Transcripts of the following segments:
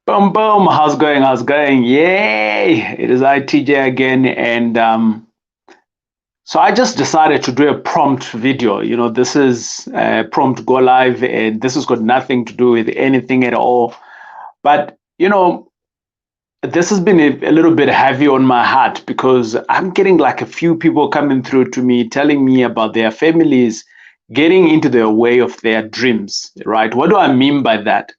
Boom, boom. How's going? How's going? Yay! It is TJ again, and so I just decided to do a prompt video. This is prompt go live, and this has got nothing to do with anything at all. But this has been a little bit heavy on my heart because I'm getting like a few people coming through to me telling me about their families getting into the way of their dreams, right? What do I mean by that?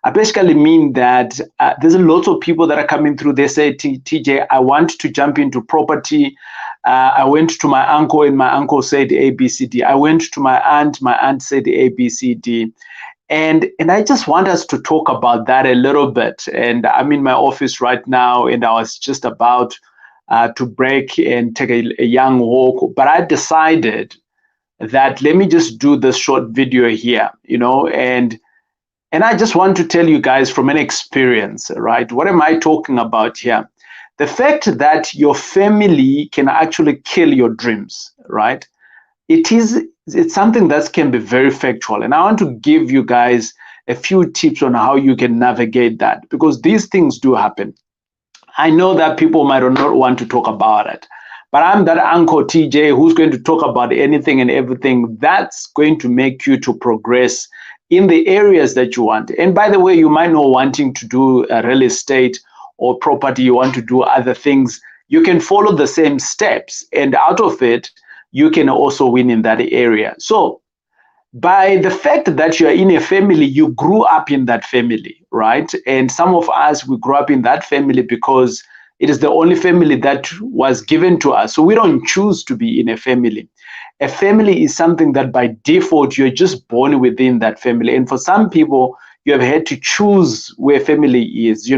I basically mean that there's a lot of people that are coming through. They say, TJ, I want to jump into property. I went to my uncle and my uncle said A, B, C, D. I went to my aunt said A, B, C, D. And I just want us to talk about that a little bit. And I'm in my office right now, and I was just about to break and take a young walk. But I decided that let me just do this short video here, and I just want to tell you guys from an experience, right? What am I talking about here? The fact that your family can actually kill your dreams, right? It's something that can be very factual, and I want to give you guys a few tips on how you can navigate that, because these things do happen. I know that people might not want to talk about it, but I'm that Uncle TJ who's going to talk about anything and everything that's going to make you to progress in the areas that you want. And by the way, you might not wanting to do real estate or property, you want to do other things. You can follow the same steps, and out of it, you can also win in that area. So by the fact that you are in a family, you grew up in that family, right? And some of us, we grew up in that family because it is the only family that was given to us. So we don't choose to be in a family. A family is something that by default, you're just born within that family. And for some people, you have had to choose where family is.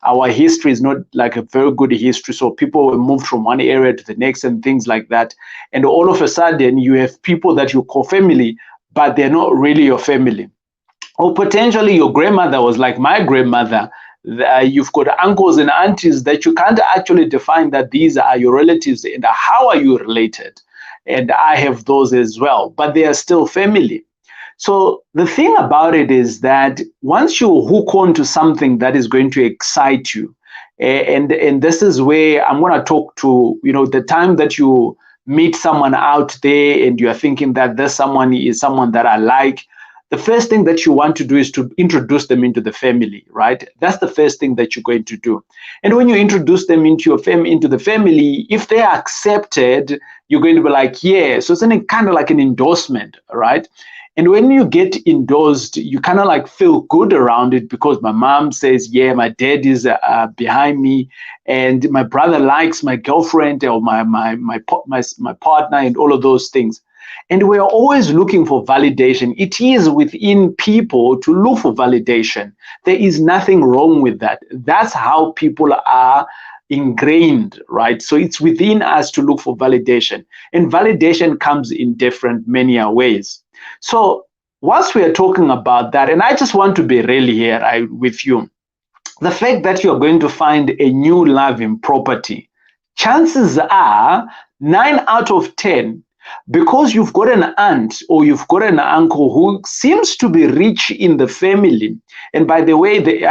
Our history is not like a very good history. So people were moved from one area to the next and things like that. And all of a sudden, you have people that you call family, but they're not really your family. Or potentially your grandmother was like my grandmother. You've got uncles and aunties that you can't actually define that these are your relatives and how are you related. And I have those as well, but they are still family. So the thing about it is that once you hook on to something that is going to excite you, and this is where I'm going to talk to, the time that you meet someone out there and you're thinking that this someone is someone that I like, the first thing that you want to do is to introduce them into the family, right? That's the first thing that you're going to do. And when you introduce them into into the family, if they are accepted, you're going to be like, yeah. So it's kind of like an endorsement, right? And when you get endorsed, you kind of like feel good around it because my mom says, yeah, my dad is behind me, and my brother likes my girlfriend or my partner and all of those things. And we're always looking for validation. It is within people to look for validation. There is nothing wrong with that. That's how people are ingrained, right? So it's within us to look for validation. And validation comes in different, many ways. So once we are talking about that, and I just want to be real here with you, the fact that you're going to find a new love in property, chances are 9 out of 10, because you've got an aunt or you've got an uncle who seems to be rich in the family. And by the way,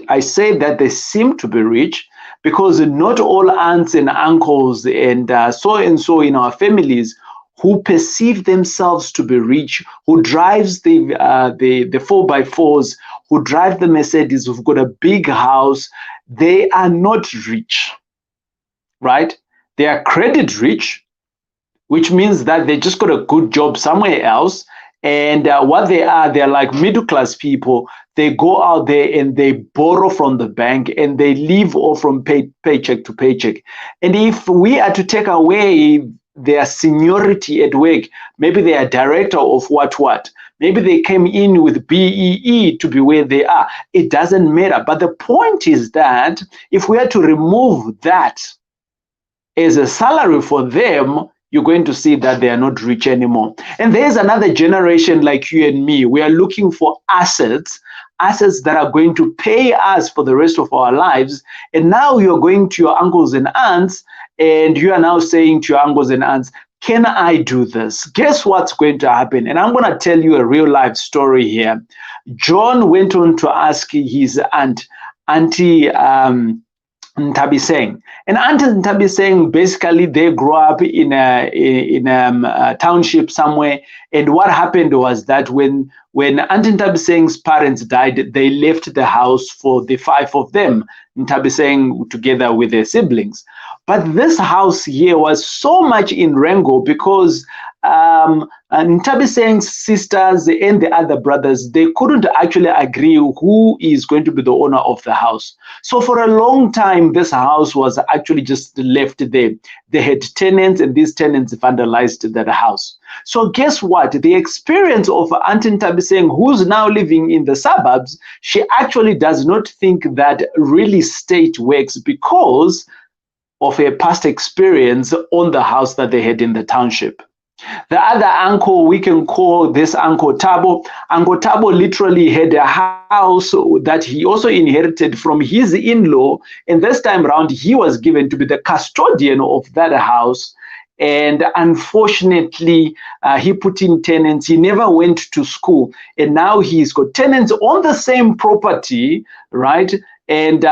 I say that they seem to be rich because not all aunts and uncles and so in our families who perceive themselves to be rich, who drives the 4x4s, who drive the Mercedes, who've got a big house, they are not rich, right? They are credit rich, which means that they just got a good job somewhere else. And what they're like middle class people. They go out there and they borrow from the bank and they live off from paycheck to paycheck. And if we are to take away their seniority at work, maybe they are director of what, maybe they came in with BEE to be where they are. It doesn't matter. But the point is that if we are to remove that as a salary for them, you're going to see that they are not rich anymore. And there's another generation like you and me. We are looking for assets that are going to pay us for the rest of our lives. And now you're going to your uncles and aunts, and you are now saying to your uncles and aunts, can I do this? Guess what's going to happen? And I'm going to tell you a real life story here. John went on to ask his Auntie Ntabiseng. And Auntie Ntabiseng, basically, they grew up in a township somewhere. And what happened was that when Auntie Ntabiseng's parents died, they left the house for the 5 of them, Ntabiseng together with their siblings. But this house here was so much in wrangle because Ntabiseng's sisters and the other brothers, they couldn't actually agree who is going to be the owner of the house. So for a long time, this house was actually just left there. They had tenants, and these tenants vandalized that house. So guess what? The experience of Auntie Ntabiseng, who's now living in the suburbs, she actually does not think that real estate works because of a past experience on the house that they had in the township. The other uncle, we can call this Uncle Tabo. Uncle Tabo literally had a house that he also inherited from his in-law, and this time around he was given to be the custodian of that house. And unfortunately, he put in tenants. He never went to school, and now he's got tenants on the same property, right? And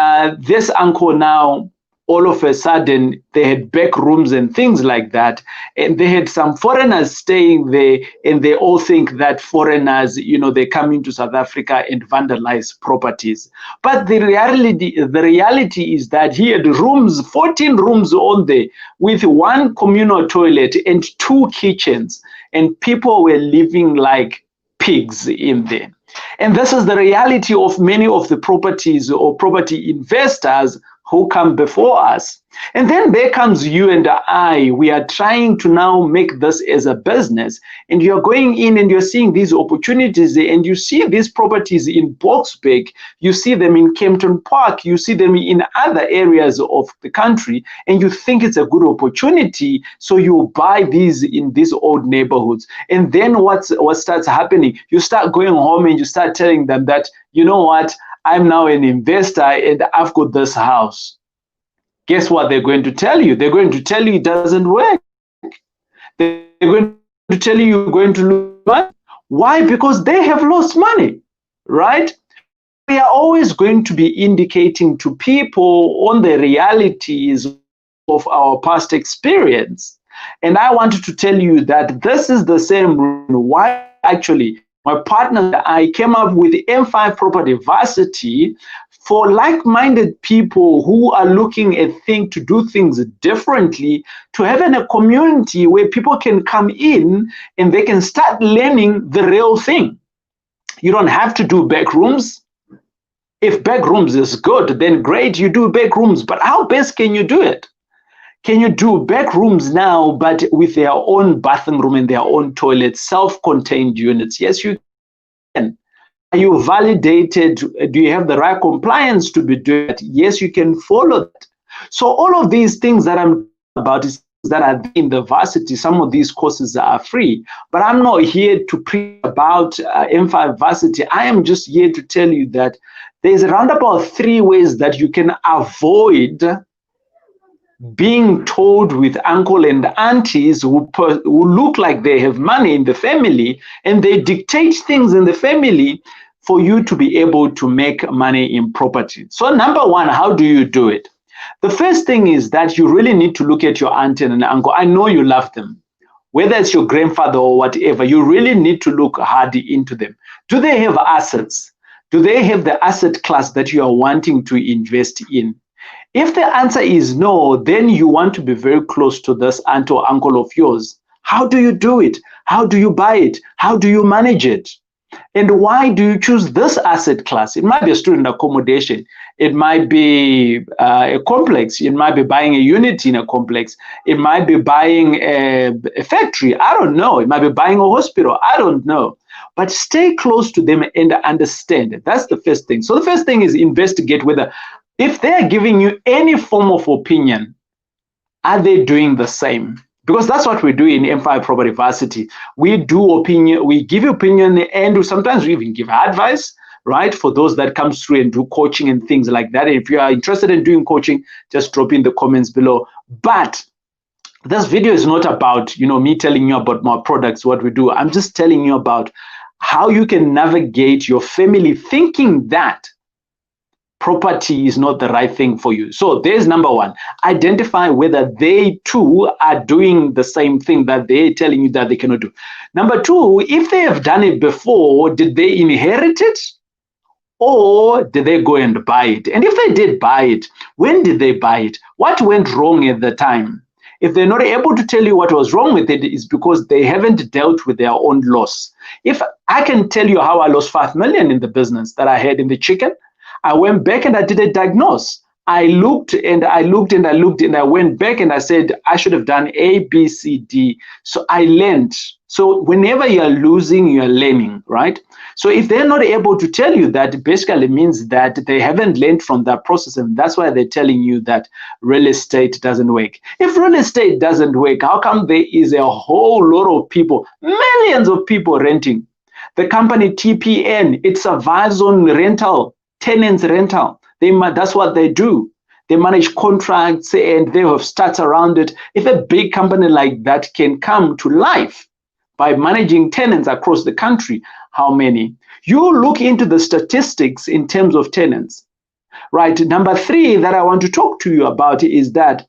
this uncle now, all of a sudden, they had back rooms and things like that. And they had some foreigners staying there, and they all think that foreigners, they come into South Africa and vandalize properties. But the reality is that he had rooms, 14 rooms on there, with 1 communal toilet and 2 kitchens. And people were living like pigs in there. And this is the reality of many of the properties or property investors who come before us. And then there comes you and I. We are trying to now make this as a business, and you're going in and you're seeing these opportunities, and you see these properties in Boksburg, you see them in Kempton Park, you see them in other areas of the country, and you think it's a good opportunity, so you buy these in these old neighborhoods. And then what starts happening? You start going home and you start telling them that, you know what, I'm now an investor and I've got this house. Guess what they're going to tell you? They're going to tell you it doesn't work. They're going to tell you you're going to lose money. Why? Because they have lost money, right? We are always going to be indicating to people on the realities of our past experience. And I wanted to tell you that this is the same reason why actually my partner and I came up with the M5 Property Varsity for like-minded people who are looking at things to do things differently, to have a community where people can come in and they can start learning the real thing. You don't have to do back rooms. If back rooms is good, then great, you do back rooms. But how best can you do it? Can you do back rooms now, but with their own bathroom and their own toilet, self-contained units? Yes, you can. Are you validated? Do you have the right compliance to be doing it? Yes, you can follow that. So all of these things that I'm talking about is that are in the varsity. Some of these courses are free, but I'm not here to preach about M5 Varsity. I am just here to tell you that there's around about 3 ways that you can avoid being told with uncle and aunties who look like they have money in the family, and they dictate things in the family for you to be able to make money in property. So number 1, how do you do it? The first thing is that you really need to look at your auntie and uncle. I know you love them. Whether it's your grandfather or whatever, you really need to look hard into them. Do they have assets? Do they have the asset class that you are wanting to invest in? If the answer is no, then you want to be very close to this aunt or uncle of yours. How do you do it? How do you buy it? How do you manage it? And why do you choose this asset class? It might be a student accommodation. It might be a complex. It might be buying a unit in a complex. It might be buying a factory. I don't know. It might be buying a hospital. I don't know. But stay close to them and understand. That's the first thing. So the first thing is investigate whether, if they're giving you any form of opinion, are they doing the same? Because that's what we do in M5 Property Varsity. We do opinion, we give opinion, and sometimes we even give advice, right? For those that come through and do coaching and things like that. And if you are interested in doing coaching, just drop in the comments below. But this video is not about, me telling you about my products, what we do. I'm just telling you about how you can navigate your family thinking that property is not the right thing for you. So there's number one. Identify whether they too are doing the same thing that they're telling you that they cannot do. Number two, if they have done it before, did they inherit it? Or did they go and buy it? And if they did buy it, when did they buy it? What went wrong at the time? If they're not able to tell you what was wrong with it, it's because they haven't dealt with their own loss. If I can tell you how I lost 5 million in the business that I had in the chicken, I went back and I did a diagnose. I looked and I looked and I looked and I went back and I said, I should have done A, B, C, D. So I learned. So whenever you're losing, you're learning, right? So if they're not able to tell you that, it basically means that they haven't learned from that process. And that's why they're telling you that real estate doesn't work. If real estate doesn't work, how come there is a whole lot of people, millions of people renting? The company TPN, it survives on rental, tenants rental. That's what they do. They manage contracts and they have stats around it. If a big company like that can come to life by managing tenants across the country, how many? You look into the statistics in terms of tenants, right? Number three that I want to talk to you about is that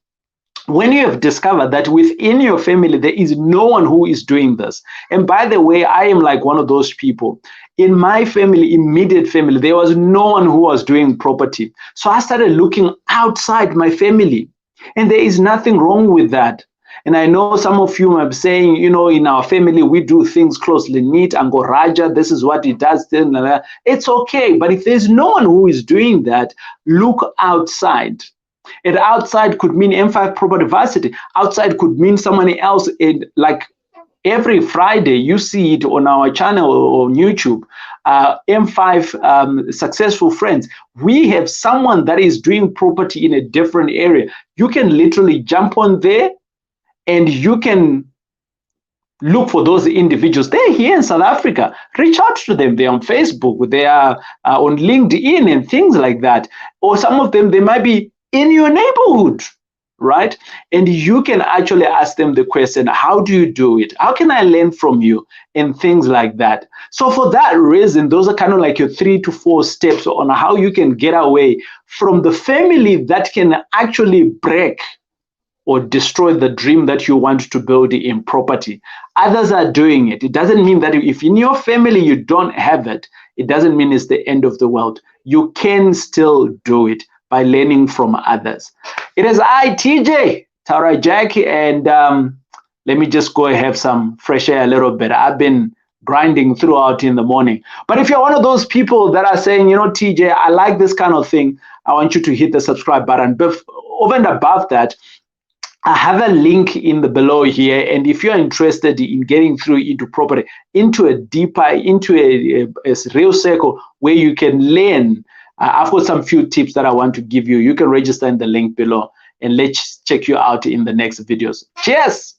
when you have discovered that within your family, there is no one who is doing this. And by the way, I am like one of those people. In my family, immediate family, there was no one who was doing property. So I started looking outside my family. And there is nothing wrong with that. And I know some of you might be saying, in our family, we do things closely knit. Ango Raja, this is what he does. It's okay. But if there's no one who is doing that, look outside. And outside could mean M5 Property Varsity. Outside could mean someone else. Like every Friday, you see it on our channel on YouTube, M5 Successful Friends. We have someone that is doing property in a different area. You can literally jump on there and you can look for those individuals. They're here in South Africa. Reach out to them. They're on Facebook. They are on LinkedIn and things like that. Or some of them, they might be in your neighborhood, right? And you can actually ask them the question, how do you do it? How can I learn from you? And things like that. So for that reason, those are kind of like your 3 to 4 steps on how you can get away from the family that can actually break or destroy the dream that you want to build in property. Others are doing it. It doesn't mean that if in your family you don't have it, it doesn't mean it's the end of the world. You can still do it by learning from others. It is I, TJ, Taurai Jackie, and let me just go and have some fresh air a little bit. I've been grinding throughout in the morning. But if you're one of those people that are saying, TJ, I like this kind of thing, I want you to hit the subscribe button. But over and above that, I have a link in the below here, and if you're interested in getting through into property, into a deeper, into a real circle where you can learn, I've got some few tips that I want to give you. You can register in the link below, and let's check you out in the next videos. Cheers!